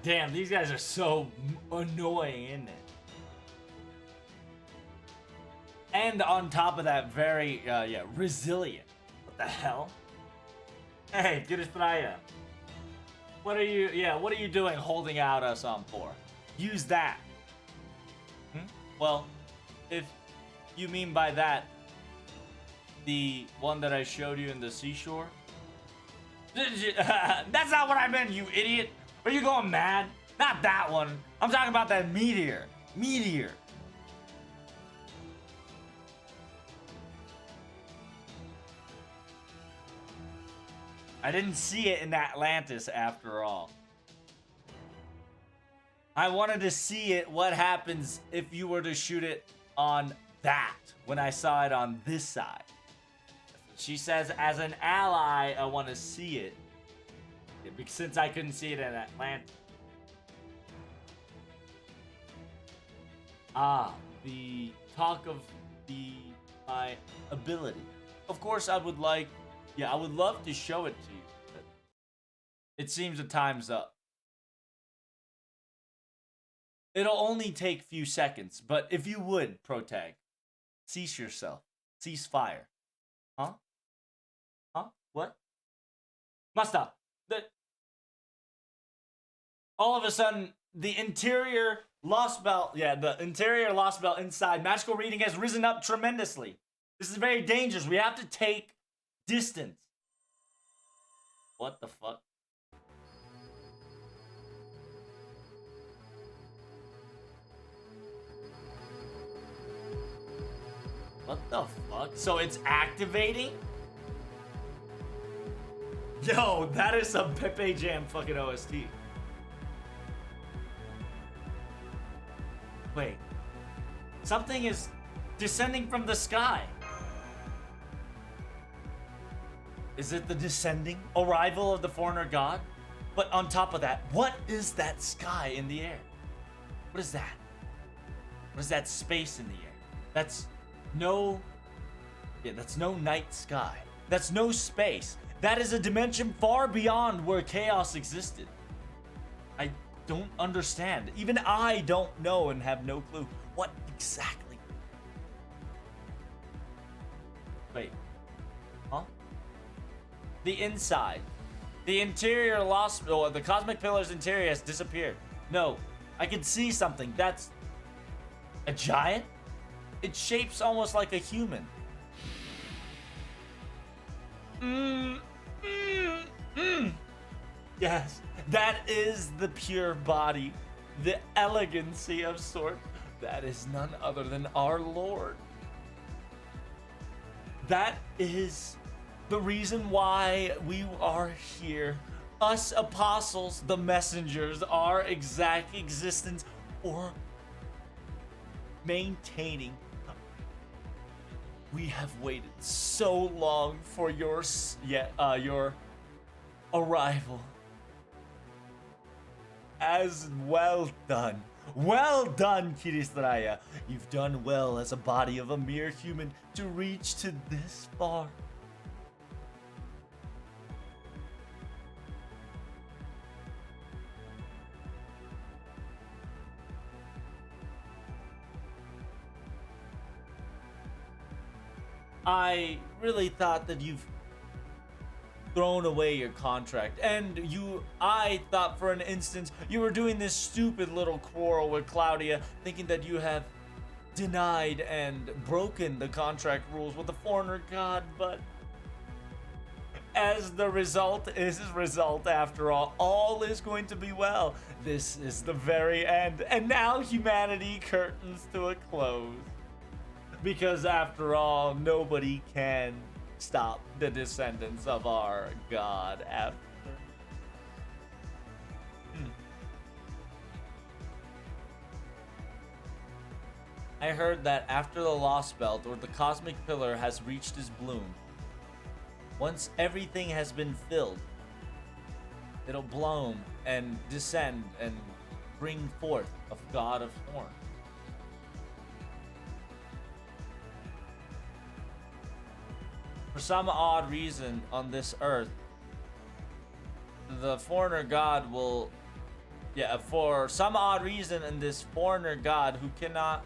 Damn, these guys are so annoying, isn't it? And on top of that, very, resilient. What the hell? Hey, Giristraya. What are you doing holding out us on for? Use that. Well, if you mean by that the one that I showed you in the seashore? That's not what I meant, you idiot. Are you going mad? Not that one. I'm talking about that meteor. Meteor. I didn't see it in Atlantis after all. I wanted to see it, what happens if you were to shoot it on that, when I saw it on this side. She says, as an ally, I want to see it. Since I couldn't see it in Atlantis. The talk of my ability. Of course, I would love to show it to you. But it seems the time's up. It'll only take few seconds, but if you would, Protag, cease yourself. Cease fire. Huh? Huh? What? Master, all of a sudden, the interior Lostbelt, the interior Lostbelt inside, magical reading has risen up tremendously. This is very dangerous. We have to take distance. What the fuck? What the fuck? So it's activating? Yo, that is some Pepe Jam fucking OST. Wait. Something is descending from the sky. Is it the descending arrival of the foreigner god? But on top of that, what is that sky in the air? What is that? What is that space in the air? That's no night sky. That's no space. That is a dimension far beyond where chaos existed. I don't understand. Even I don't know and have no clue what exactly. Wait. Huh? The inside. The interior the cosmic pillar's interior has disappeared. No, I can see something. That's a giant? It shapes almost like a human. Yes, that is the pure body, the elegancy of sort. That is none other than our Lord. That is the reason why we are here. Us apostles, the messengers, our exact existence, or maintaining. We have waited so long for your arrival. As well done. Well done, Kiristraya. You've done well as a body of a mere human to reach to this far. I really thought that you've thrown away your contract, and I thought for an instant you were doing this stupid little quarrel with Claudia, thinking that you have denied and broken the contract rules with the foreigner god, but as the result is result after all is going to be well. This is the very end, and now humanity curtains to a close. Because after all, nobody can stop the descendants of our God after. I heard that after the Lostbelt or the cosmic pillar has reached its bloom, once everything has been filled, it'll bloom and descend and bring forth a God of Thorn. For some odd reason on this earth, the foreigner god will yeah, for some odd reason, in this foreigner god who cannot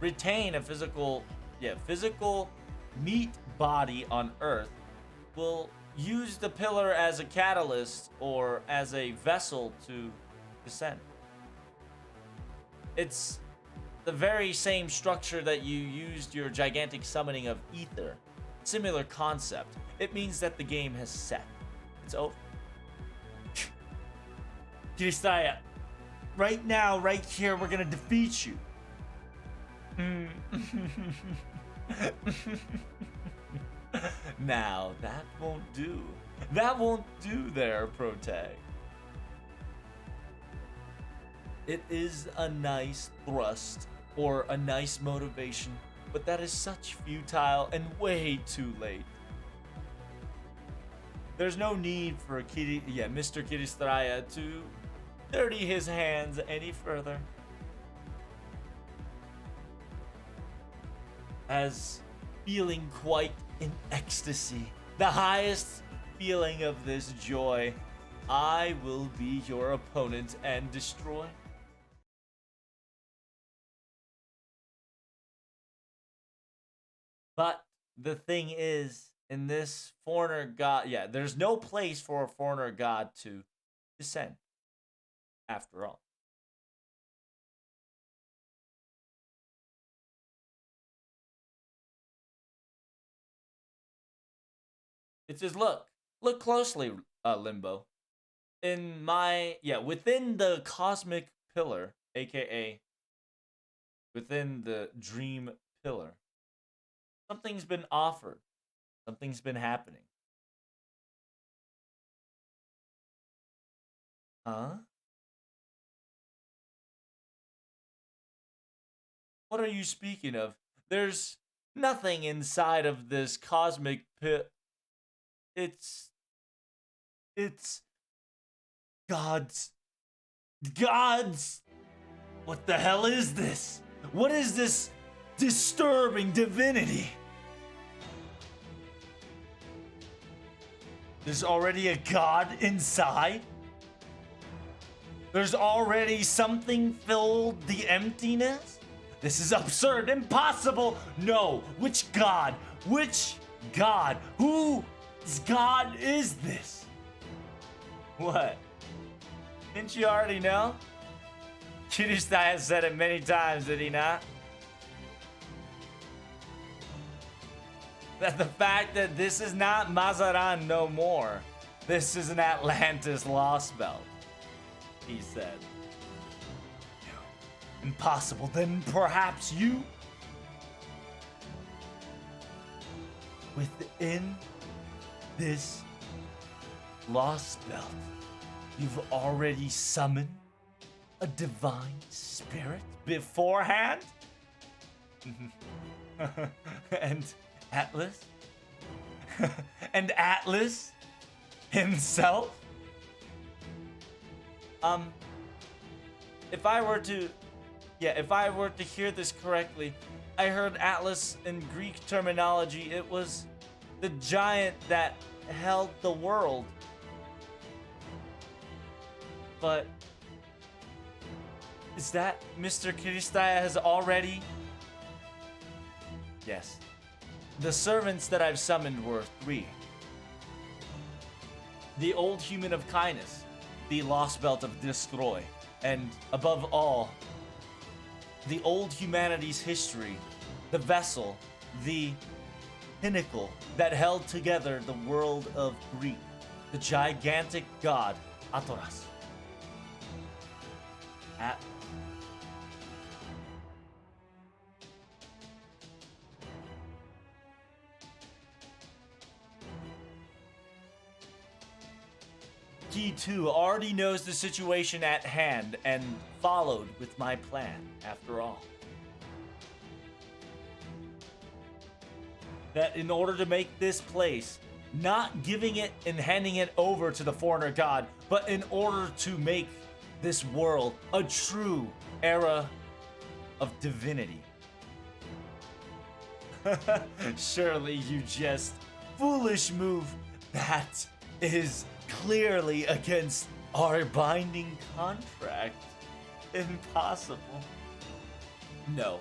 retain a physical meat body on Earth, will use the pillar as a catalyst or as a vessel to descend. It's the very same structure that you used your gigantic summoning of ether. Similar concept. It means that the game has set. It's over. Kiristaya, right now, right here, we're gonna defeat you. Now, that won't do. That won't do there, Protag. It is a nice thrust or a nice motivation, but that is such futile and way too late. There's no need for Mr. Kiristraya to dirty his hands any further. As feeling quite in ecstasy, the highest feeling of this joy, I will be your opponent and destroy. But the thing is, in this foreigner god, there's no place for a foreigner god to descend, after all. It's just look closely, Limbo. Within the cosmic pillar, aka within the dream pillar, something's been offered. Something's been happening. Huh? What are you speaking of? There's nothing inside of this cosmic pit. It's gods. Gods! What the hell is this? What is this disturbing divinity? There's already a god inside? There's already something filled the emptiness? This is absurd, impossible! No, which god? Which god? Whose god is this? What? Didn't you already know? Kirishita has said it many times, did he not? That the fact that this is not Mazaran no more. This is an Atlantis Lostbelt, he said. Impossible, then perhaps you? Within this Lostbelt, you've already summoned a divine spirit beforehand? And Atlas? And Atlas himself? If I were to hear this correctly, I heard Atlas in Greek terminology. It was the giant that held the world. But is that Mr. Kiristaya has already? Yes. The servants that I've summoned were 3. The old human of kindness, the Lostbelt of destroy, and above all, the old humanity's history, the vessel, the pinnacle that held together the world of Greek, the gigantic god Atoras. He too already knows the situation at hand and followed with my plan, after all. That in order to make this place, not giving it and handing it over to the foreigner god, but in order to make this world a true era of divinity. Surely you just foolish move. That is clearly against our binding contract impossible? No.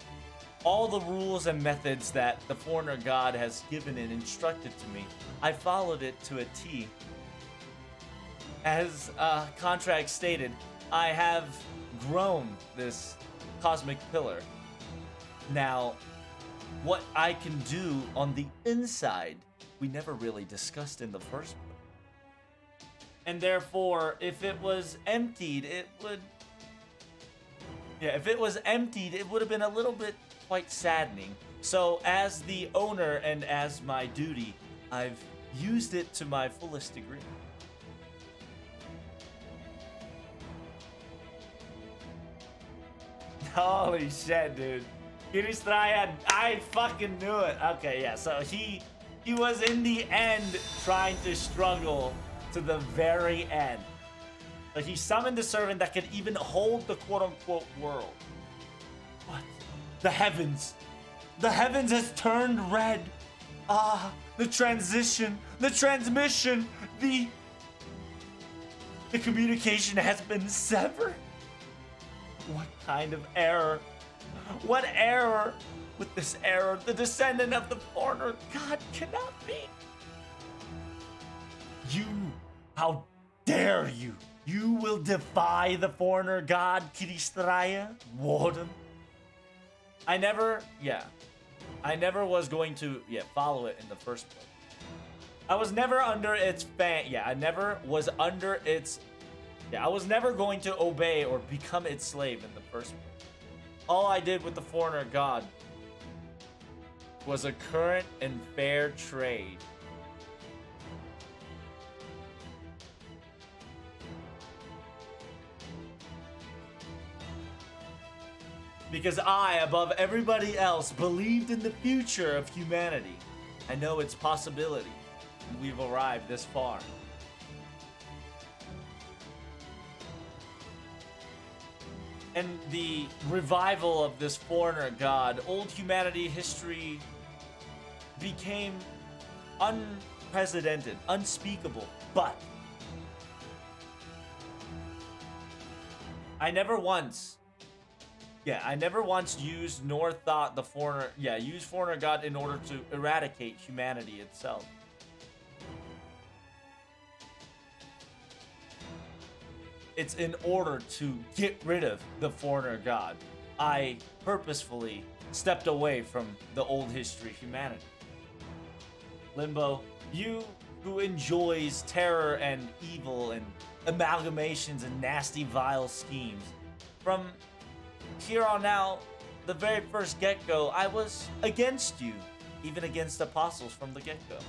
All the rules and methods that the foreigner god has given and instructed to me, I followed it to a T. As contract stated, I have grown this cosmic pillar. Now, what I can do on the inside, we never really discussed in the first place. And therefore, if it was emptied, it would... Yeah, if it was emptied, it would have been a little bit quite saddening. So, as the owner and as my duty, I've used it to my fullest degree. Holy shit, dude. Kiristraya, I fucking knew it. Okay, yeah, so he was in the end trying to struggle to the very end. Like, he summoned a servant that could even hold the quote-unquote world. What? The heavens. The heavens has turned red. The transition, the transmission, the communication has been severed. What kind of error? What error? With this error, the descendant of the foreigner god cannot be. You, how dare you? You will defy the foreigner god Kiristraya, Warden? I never was going to, follow it in the first place. I was never under its I was never going to obey or become its slave in the first place. All I did with the foreigner god was a current and fair trade. Because I, above everybody else, believed in the future of humanity. I know its possibility, and we've arrived this far. And the revival of this foreigner god, old humanity history became unprecedented, unspeakable, but I never once used nor thought the use foreigner god in order to eradicate humanity itself. It's in order to get rid of the foreigner god. I purposefully stepped away from the old history of humanity. Limbo, you who enjoys terror and evil and amalgamations and nasty, vile schemes, from here on out, the very first get-go, I was against you, even against apostles from the get-go.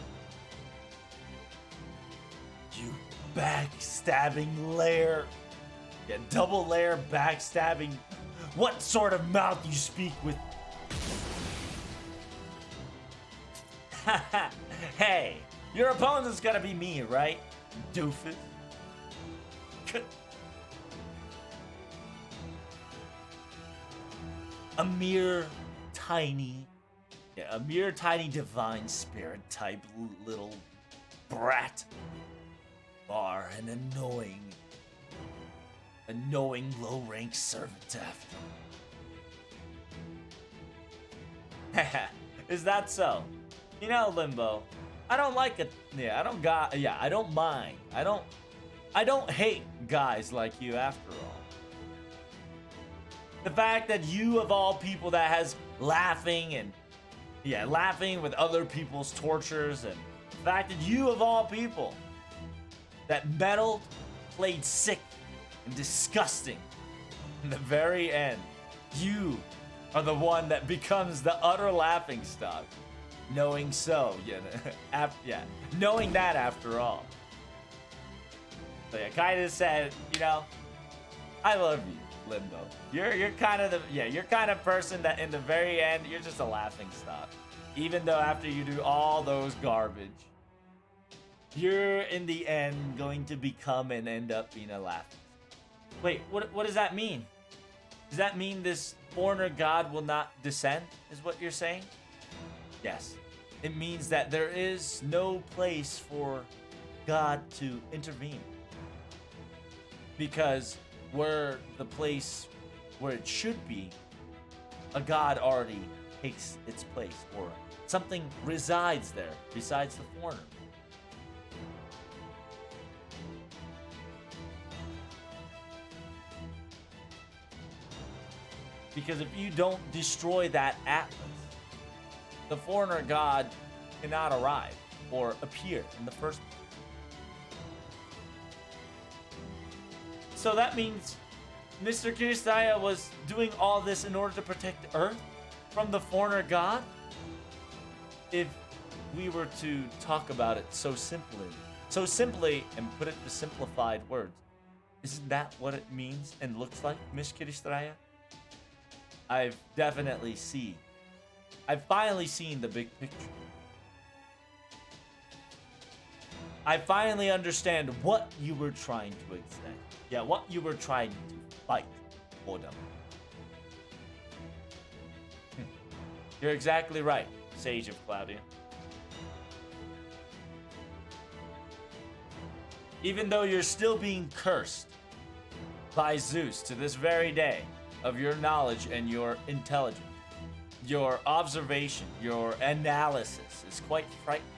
You backstabbing lair. Yeah, double layer backstabbing. What sort of mouth you speak with? Hey, your opponent's gonna be me, right? Doofus. A mere tiny divine spirit type little brat. Are an annoying low-rank servant after. Is that so? You know, Limbo, I don't like it. I don't mind. I don't hate guys like you after all. The fact that you of all people that has laughing with other people's tortures, and the fact that you of all people that meddled, played sick and disgusting. In the very end, you are the one that becomes the utter laughingstock. Knowing so, knowing that after all. So kind of said, I love you, Limbo. You're kind of person that in the very end, you're just a laughingstock. Even though after you do all those garbage, you're in the end going to become and end up being a laughing. Wait, what does that mean? Does that mean this foreigner god will not descend, is what you're saying? Yes. It means that there is no place for God to intervene. Because where the place where it should be, a god already takes its place, or something resides there besides the foreigner. Because if you don't destroy that atlas, the foreigner god cannot arrive or appear in the first place. So that means Mr. Kiristaya was doing all this in order to protect Earth from the foreigner god? If we were to talk about it so simply and put it to simplified words, isn't that what it means and looks like, Miss Kiristaya? I've finally seen the big picture. I finally understand what you were trying to extend. Yeah, what you were trying to fight, Odom. You're exactly right, Sage of Claudia. Even though you're still being cursed by Zeus to this very day of your knowledge and your intelligence, your observation, your analysis is quite frightening.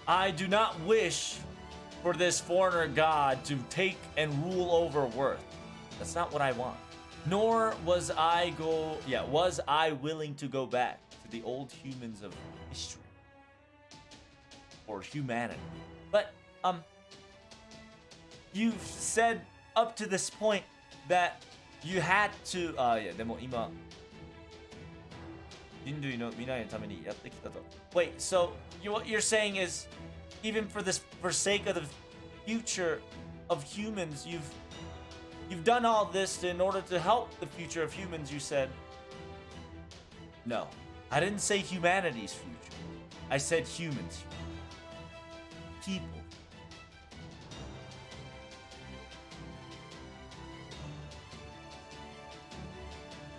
I do not wish for this foreigner god to take and rule over Worth. That's not what I want. Nor was I willing to go back to the old humans of history or humanity. But you've said up to this point that you had to でも今人類の未来のためにやってきたと。Wait, so what you're saying is, even for sake of the future of humans, you've done all this in order to help the future of humans, you said. No, I didn't say humanity's future. I said humans. People.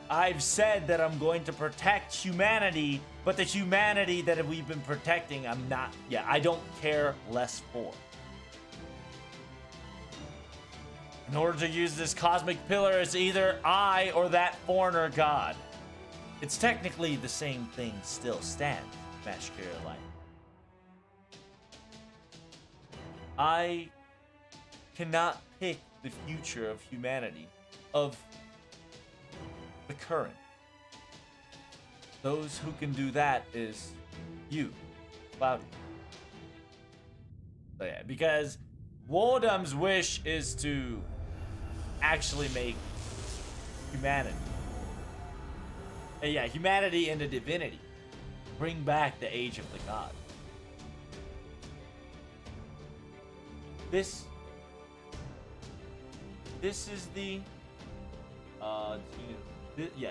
I've said that I'm going to protect humanity, but the humanity that we've been protecting, I don't care less for. In order to use this cosmic pillar, it's either I or that foreigner god. It's technically the same thing still stands, Match Caroline. I cannot pick the future of humanity, of the current. Those who can do that is you, Cloudy. So yeah, because Wodom's wish is to actually make humanity. And yeah, humanity into divinity. Bring back the age of the god. This is the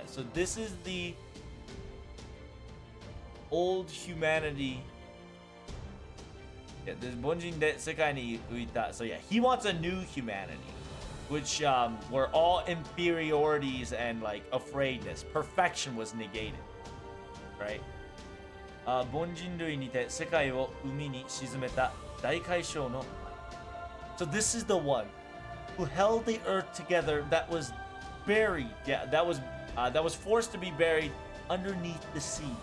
so this is the old humanity. Yeah, this Bunjin de Sekai ni Uita. So yeah, he wants a new humanity, which where all inferiorities and like afraidness, perfection was negated, right? Bunjin Rui ni te sekai wo umi ni shizumeta daikaishou no. So this is the one who held the earth together that was buried. Yeah, that was forced to be buried underneath the sea.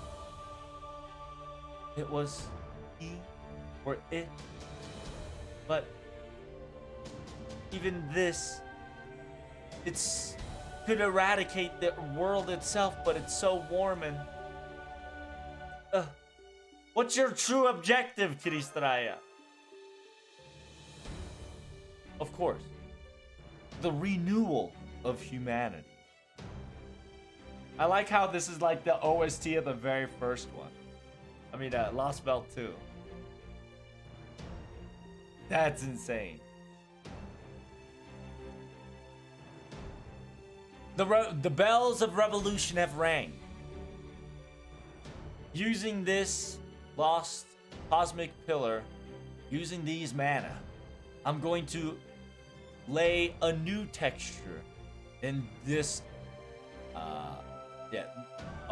It was he or it. But even this, it's could eradicate the world itself, but it's so warm and what's your true objective, Kiristraya? Of course, the renewal of humanity. I like how this is like the OST of the very first one. I mean, Lostbelt 2. That's insane. The bells of revolution have rang. Using this lost cosmic pillar, using these mana, I'm going to lay a new texture In this, yeah,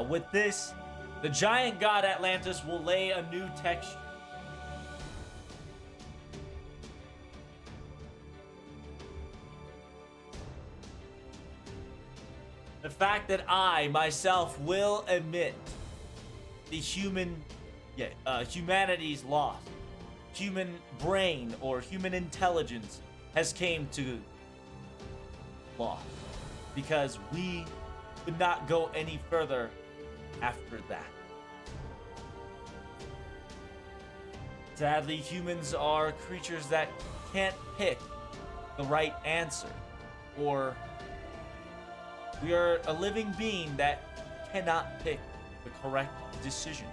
with this, the giant god Atlantis will lay a new texture. The fact that I, myself, will admit the humanity's loss, human brain or human intelligence has came to loss because we could not go any further after that. Sadly, humans are creatures that can't pick the right answer, or we are a living being that cannot pick the correct decision.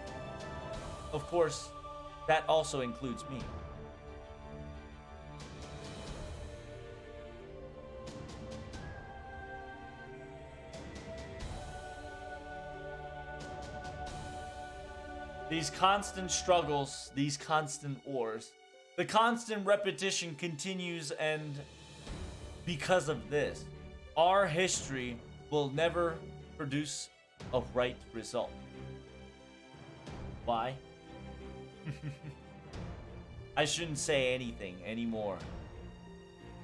Of course, that also includes me. These constant struggles, these constant wars, the constant repetition continues, and because of this, our history will never produce a right result. Why? I shouldn't say anything anymore.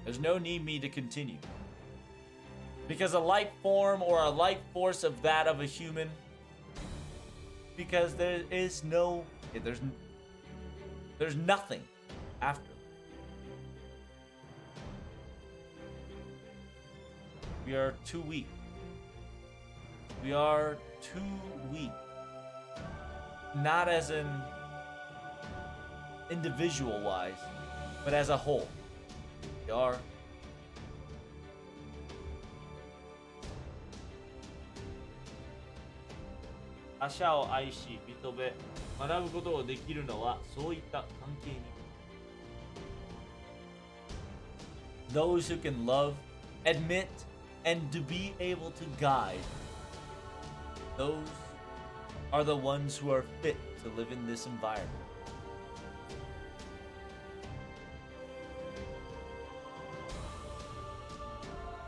There's no need me to continue. Because a life form or a life force of that of a human, because there is no, there's nothing after. We are too weak. We are too weak. Not as an individual wise, but as a whole. We are. Ashaを愛し、認め、学ぶことをできるのはそういった関係に。Those who can love, admit, and to be able to guide. Those are the ones who are fit to live in this environment.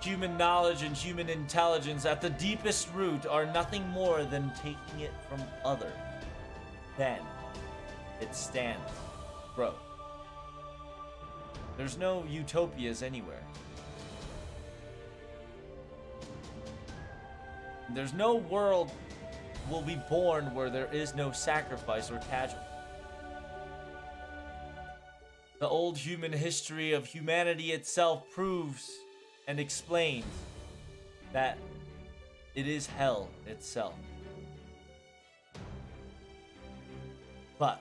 Human knowledge and human intelligence at the deepest root are nothing more than taking it from others. Then it stands, grow. There's no utopias anywhere. There's no world will be born where there is no sacrifice or casualty. The old human history of humanity itself proves and explains that it is hell itself. But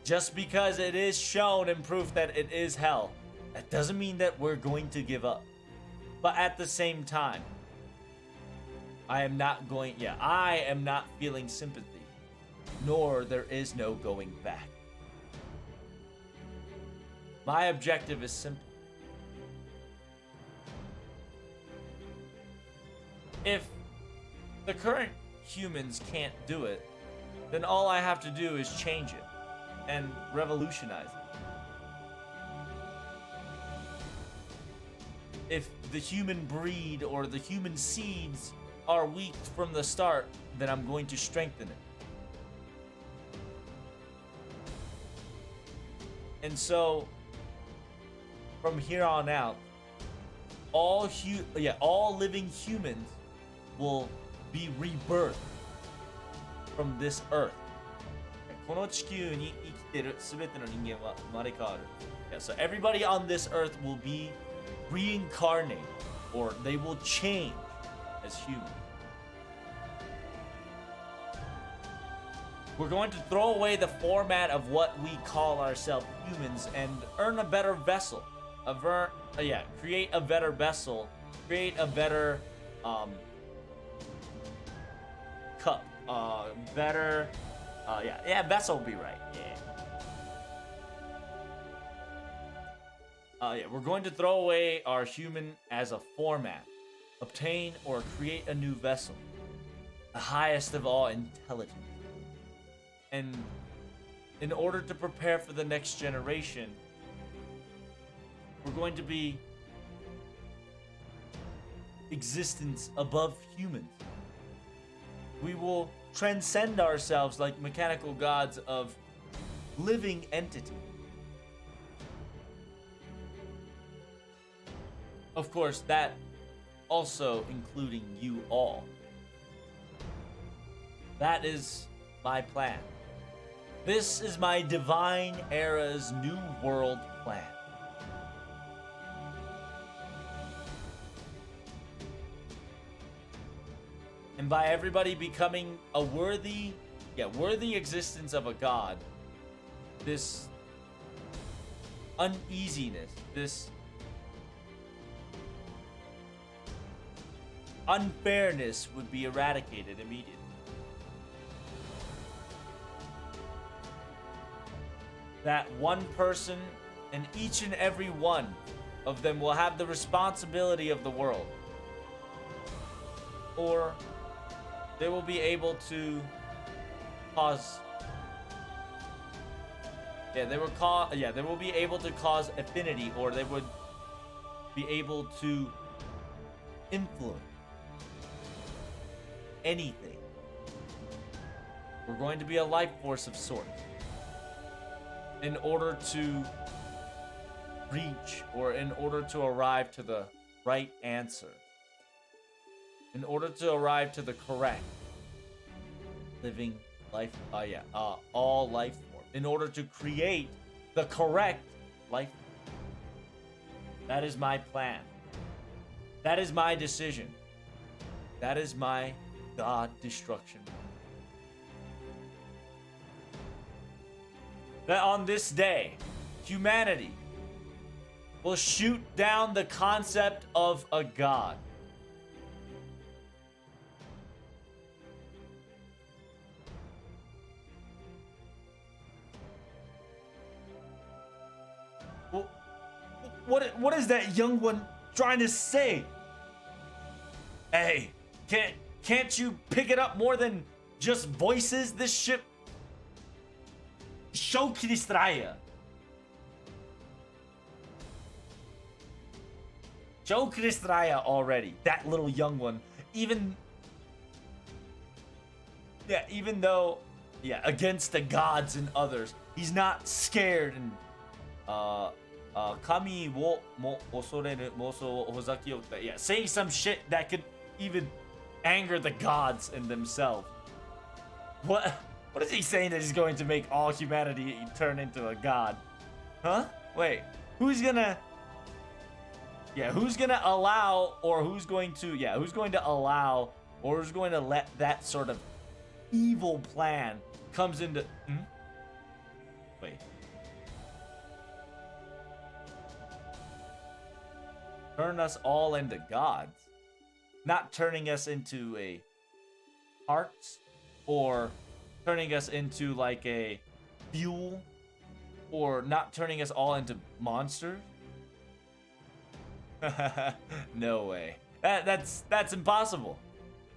just because it is shown in proof that it is hell, that doesn't mean that we're going to give up. But at the same time, I am not feeling sympathy, nor there is no going back. My objective is simple. If the current humans can't do it, then all I have to do is change it and revolutionize it. If the human breed or the human seeds are weak from the start, then I'm going to strengthen it. And so, from here on out, all living humans will be rebirthed from this earth. この地球に生きているすべての人間は生まれ変わる。Yeah, so everybody on this earth will be reincarnated, or they will change as humans. We're going to throw away the format of what we call ourselves humans and earn a better vessel. Create a better vessel. Create a better cup. Vessel will be right. We're going to throw away our human as a format. Obtain or create a new vessel. The highest of all intelligence. And in order to prepare for the next generation, we're going to be existence above humans. We will transcend ourselves like mechanical gods of living entity. Of course, that also including you all. That is my plan. This is my divine era's new world plan. And by everybody becoming a worthy existence of a god, this uneasiness, this unfairness would be eradicated immediately. That one person and each and every one of them will have the responsibility of the world. Or they will be able to cause they will be able to cause affinity, or they would be able to influence anything. We're going to be a life force of sorts in order to reach, or in order to arrive to the right answer, in order to arrive to the correct living life, all life form, in order to create the correct life form. That is my plan. That is my decision. That is my God destruction. That on this day, humanity will shoot down the concept of a god. What is that young one trying to say? Hey, can't you pick it up more than just voices? This ship. Show Kristraya. Show Kristraya already. That little young one. Even though, against the gods and others, he's not scared and kami wo osoreru moso hozaki ota. Yeah, saying some shit that could even anger the gods in themselves. What is he saying that he's going to make all humanity turn into a god? Huh? Wait, who's gonna allow, or who's going to allow, or who's going to let that sort of evil plan comes into Wait. Turn us all into gods. Not turning us into a parts, or turning us into like a fuel, or not turning us all into monsters. No way. That's impossible.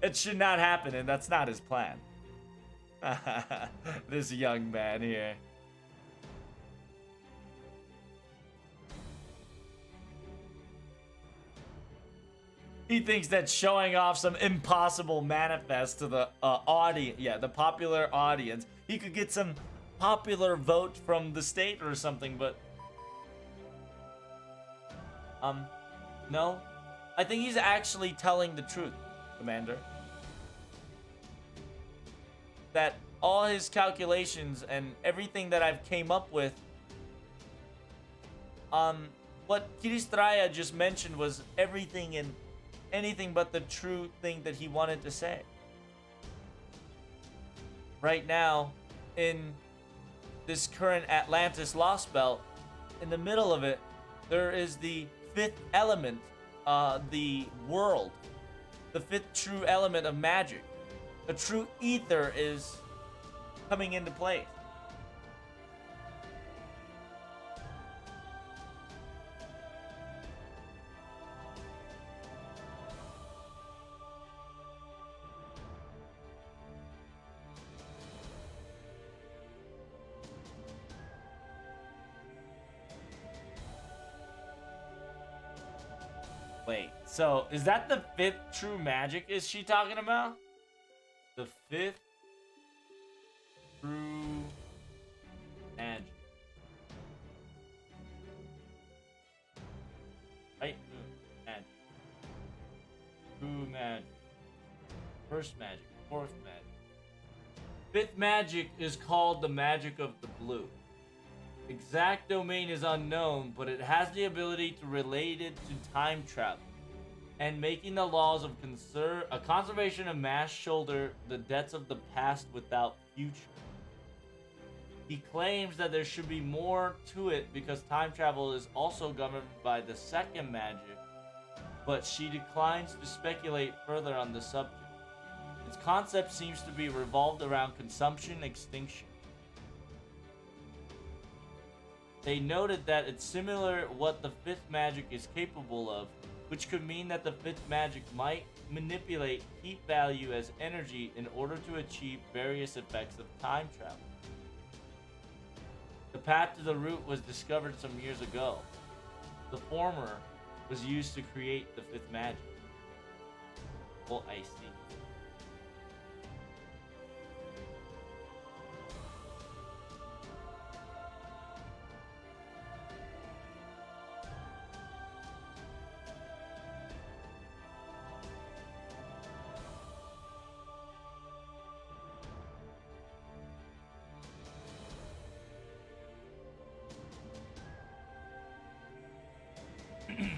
It should not happen, and that's not his plan. This young man here. He thinks that showing off some impossible manifest to the audience, the popular audience, he could get some popular vote from the state or something, but no. I think he's actually telling the truth, Commander. That all his calculations and everything that I've came up with, what Kristraya just mentioned was everything and anything but the true thing that he wanted to say. Right now, in this current Atlantis Lostbelt, in the middle of it, there is the fifth element, the world, the fifth true element of magic. The true ether is coming into place. Wait, so is that the fifth true magic is she talking about? The fifth true magic. Right? Magic. True magic. First magic. Fourth magic. Fifth magic is called the magic of the blue. Exact domain is unknown, but it has the ability to relate it to time travel and making the laws of conservation of mass shoulder the debts of the past without future. He claims that there should be more to it because time travel is also governed by the second magic, but she declines to speculate further on the subject. Its concept seems to be revolved around consumption extinction. They noted that it's similar what the fifth magic is capable of, which could mean that the fifth magic might manipulate heat value as energy in order to achieve various effects of time travel. The path to the root was discovered some years ago. The former was used to create the fifth magic. Well, I see.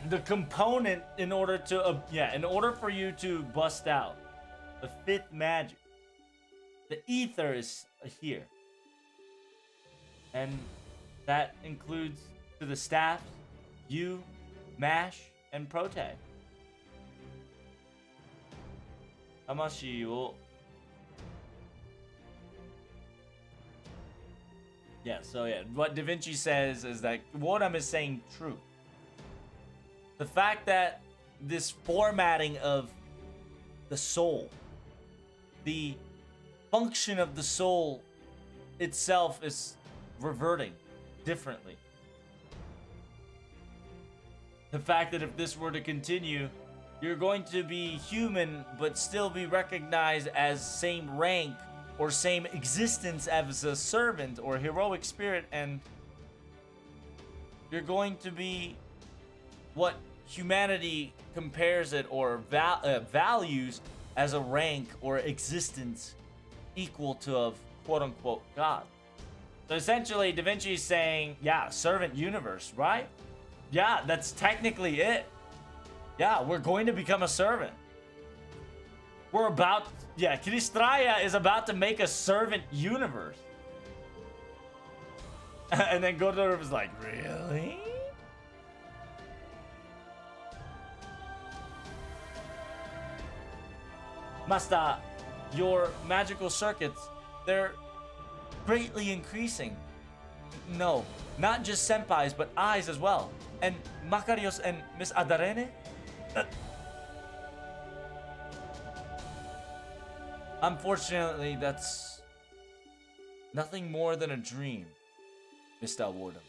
The component in order for you to bust out the fifth magic, the ether is here, and that includes to the staff, you, Mash, and Protag. Tamashi wo. Yeah, so yeah, what Da Vinci says is that Wodam is saying true. The fact that this formatting of the soul, the function of the soul itself is reverting differently. The fact that if this were to continue, you're going to be human but still be recognized as same rank or same existence as a servant or heroic spirit, and you're going to be what humanity compares it or values as a rank or existence equal to of quote-unquote God. So essentially, Da Vinci is saying, yeah, servant universe, right? Yeah, that's technically it. Yeah, we're going to become a servant. Kristraya is about to make a servant universe. And then Godor was like, really? Master, your magical circuits, they're greatly increasing. No, not just senpais, but eyes as well. And Makarios and Miss Adarene? Unfortunately, that's nothing more than a dream, Mr. Wardem.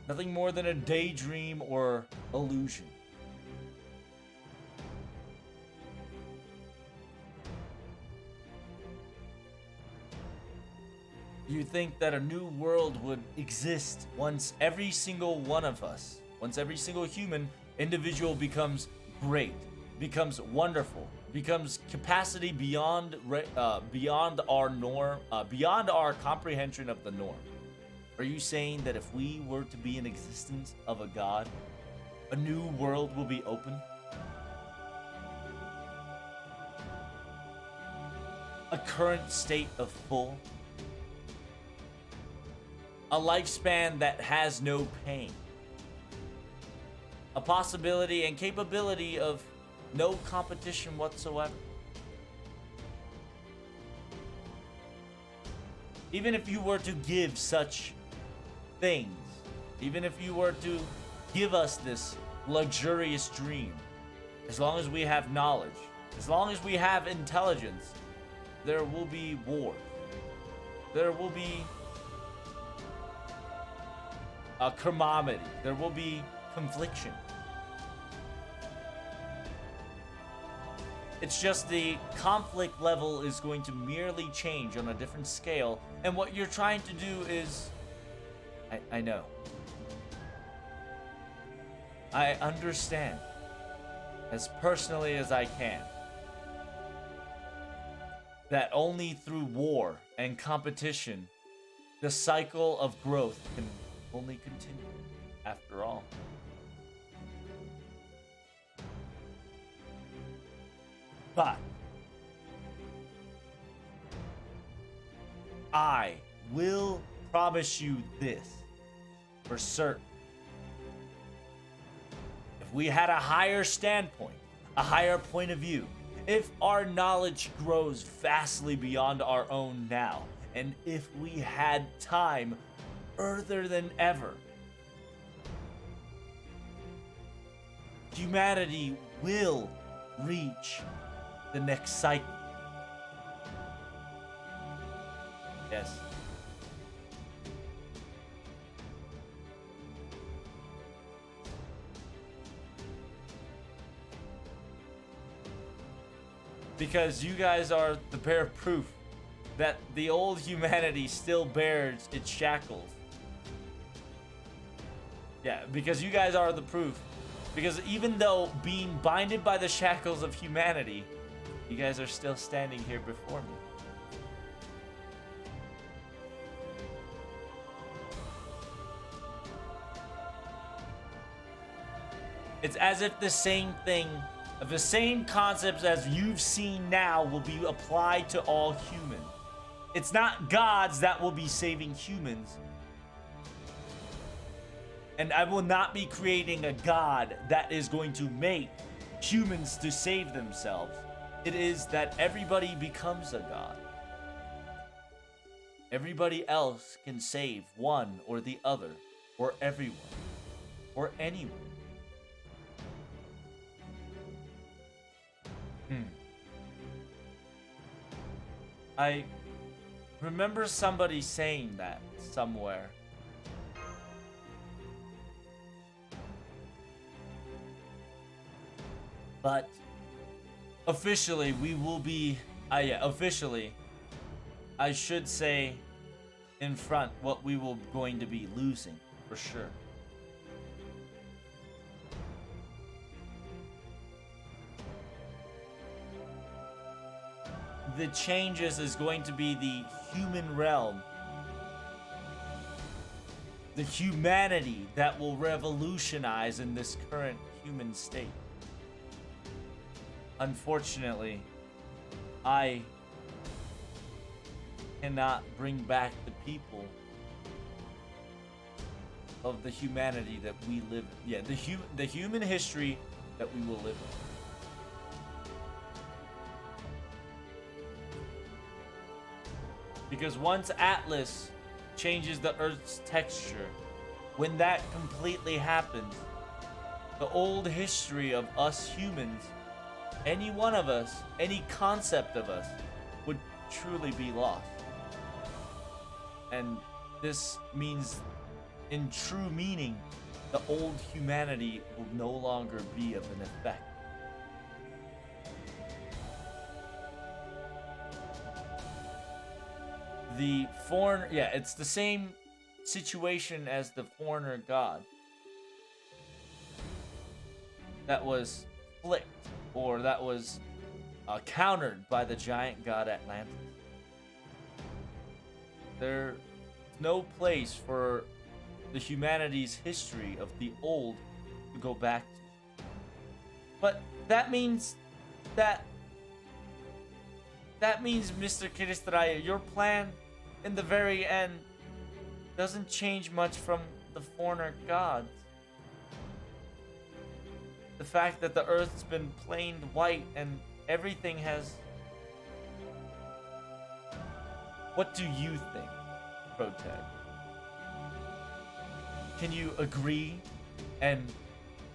Nothing more than a daydream or illusion. You think that a new world would exist once every single one of us, once every single human individual becomes great, becomes wonderful, becomes capacity beyond our norm, beyond our comprehension of the norm. Are you saying that if we were to be in existence of a god, a new world will be open? A current state of full? A lifespan that has no pain. A possibility and capability of no competition whatsoever. Even if you were to give such things, even if you were to give us this luxurious dream, as long as we have knowledge, as long as we have intelligence, there will be wars. There will be calamity. There will be confliction. It's just the conflict level is going to merely change on a different scale. And what you're trying to do is... I know. I understand. As personally as I can. That only through war and competition, the cycle of growth can only continue. After all. But I will promise you this for certain. If we had a higher standpoint, a higher point of view, if our knowledge grows vastly beyond our own now, and if we had time further than ever, humanity will reach the next cycle. Yes. Because you guys are the bear proof that the old humanity still bears its shackles. Yeah, because you guys are the proof. Because even though being binded by the shackles of humanity, you guys are still standing here before me. It's as if the same thing, the same concepts as you've seen now will be applied to all humans. It's not gods that will be saving humans. And I will not be creating a god that is going to make humans to save themselves. It is that everybody becomes a god. Everybody else can save one or the other, or everyone, or anyone. I remember somebody saying that somewhere. But officially, we will be, officially, I should say in front what we will going to be losing for sure. The changes is going to be the human realm. The humanity that will revolutionize in this current human state. Unfortunately, I cannot bring back the people of the humanity that we live in. Yeah, the human history that we will live in. Because once Atlas changes the Earth's texture, when that completely happens, the old history of us humans, any one of us, any concept of us, would truly be lost. And this means, in true meaning, the old humanity will no longer be of an effect. The foreigner, it's the same situation as the foreigner god that was flicked, or that was countered by the giant god Atlantis. There's no place for the humanity's history of the old to go back to. But that means, Mr. Kiristraya, your plan in the very end doesn't change much from the foreigner gods. The fact that the Earth's been planed white and everything has... What do you think, Protag? Can you agree and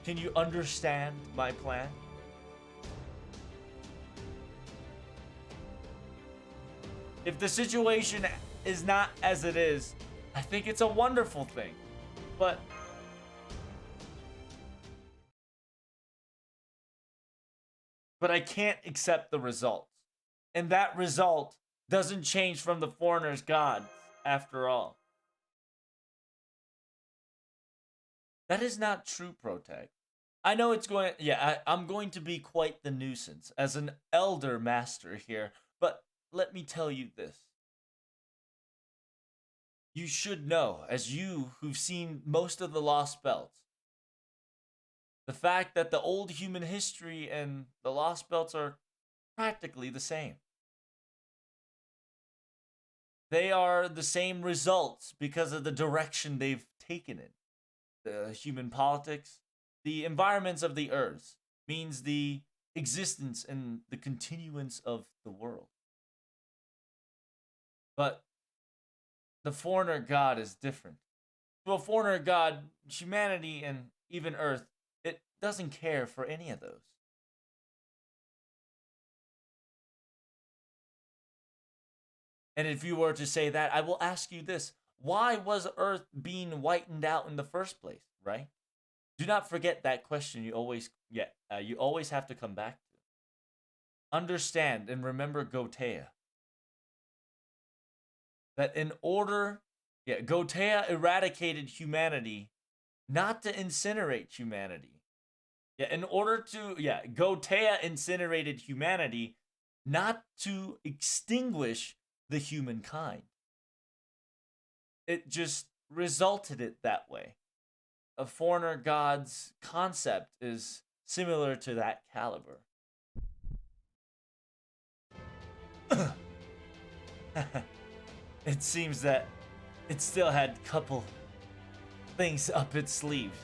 can you understand my plan? If the situation is not as it is, I think it's a wonderful thing. But I can't accept the results. And that result doesn't change from the foreigner's gods after all. That is not true, Protag. I know it's going. Yeah, I'm going to be quite the nuisance as an elder master here, but let me tell you this. You should know, as you who've seen most of the Lostbelt, the fact that the old human history and the Lostbelts are practically the same. They are the same results because of the direction they've taken it. The human politics, the environments of the earth means the existence and the continuance of the world. But the foreigner god is different. To a foreigner god, humanity and even earth, it doesn't care for any of those. And if you were to say that, I will ask you this. Why was earth being whitened out in the first place, right? Do not forget that question you always have to come back to. Understand and remember Gotea. That in order, Gotea eradicated humanity, not to incinerate humanity. Gotea incinerated humanity, not to extinguish the humankind. It just resulted it that way. A foreigner god's concept is similar to that caliber. It seems that it still had couple things up its sleeves.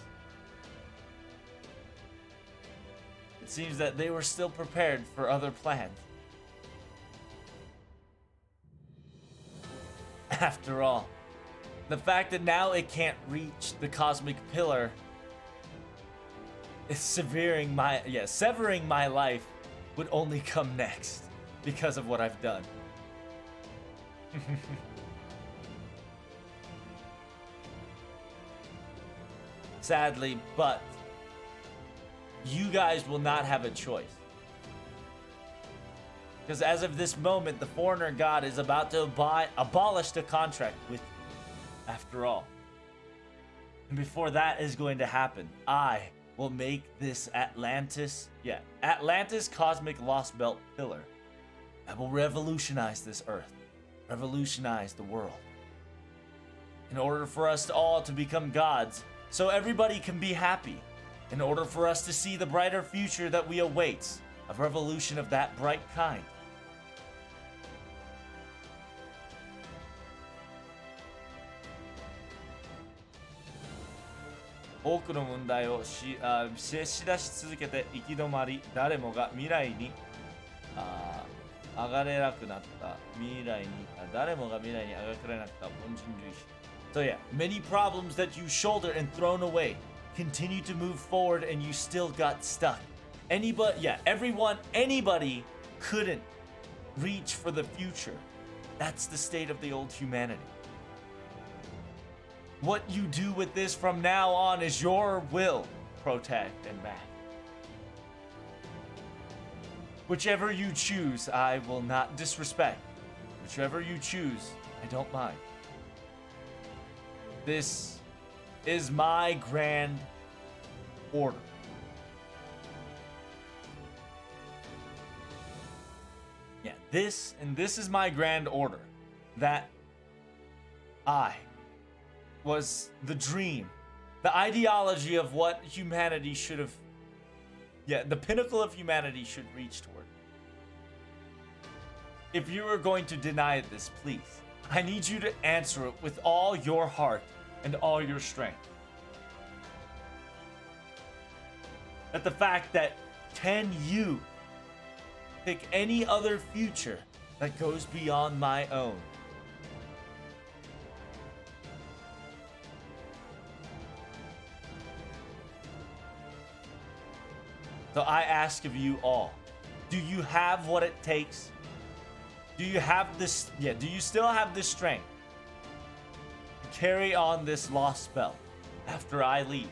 It seems that they were still prepared for other plans. After all, the fact that now it can't reach the cosmic pillar is severing my life would only come next because of what I've done. Sadly, but you guys will not have a choice. Because as of this moment, the foreigner god is about to abolish the contract with you, after all. And before that is going to happen, I will make this Atlantis cosmic Lostbelt pillar that will revolutionize this earth, revolutionize the world. In order for us all to become gods, so everybody can be happy. In order for us to see the brighter future that we await, a revolution of that bright kind.多くの問題を接し出し続けて行き止まり、誰もが未来に上がれなくなった誰もが未来に上がれなかった凡人類史。So yeah, many problems that you shoulder and thrown away continue to move forward and you still got stuck. Anybody couldn't reach for the future. That's the state of the old humanity. What you do with this from now on is your will, Protect and Matt. Whichever you choose, I will not disrespect. Whichever you choose, I don't mind. This is my grand order. Yeah, this is my grand order. That I was the dream, the ideology of what humanity should have, the pinnacle of humanity should reach toward. If you are going to deny this, please, I need you to answer it with all your heart and all your strength. That the fact that can you pick any other future that goes beyond my own? So I ask of you all, do you have what it takes? Do you have this? Do you still have the strength to carry on this Lostbelt? after I leave.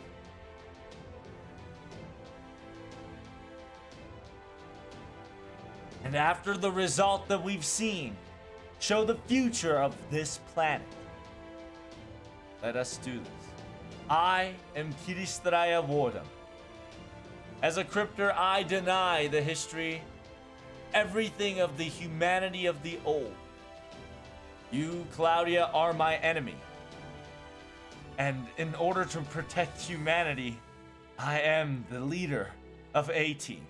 And after the result that we've seen show the future of this planet, let us do this. I am Kiristraya Wardam. As a cryptor, I deny the history, everything of the humanity of the old. You, Claudia, are my enemy. And in order to protect humanity, I am the leader of A-Team.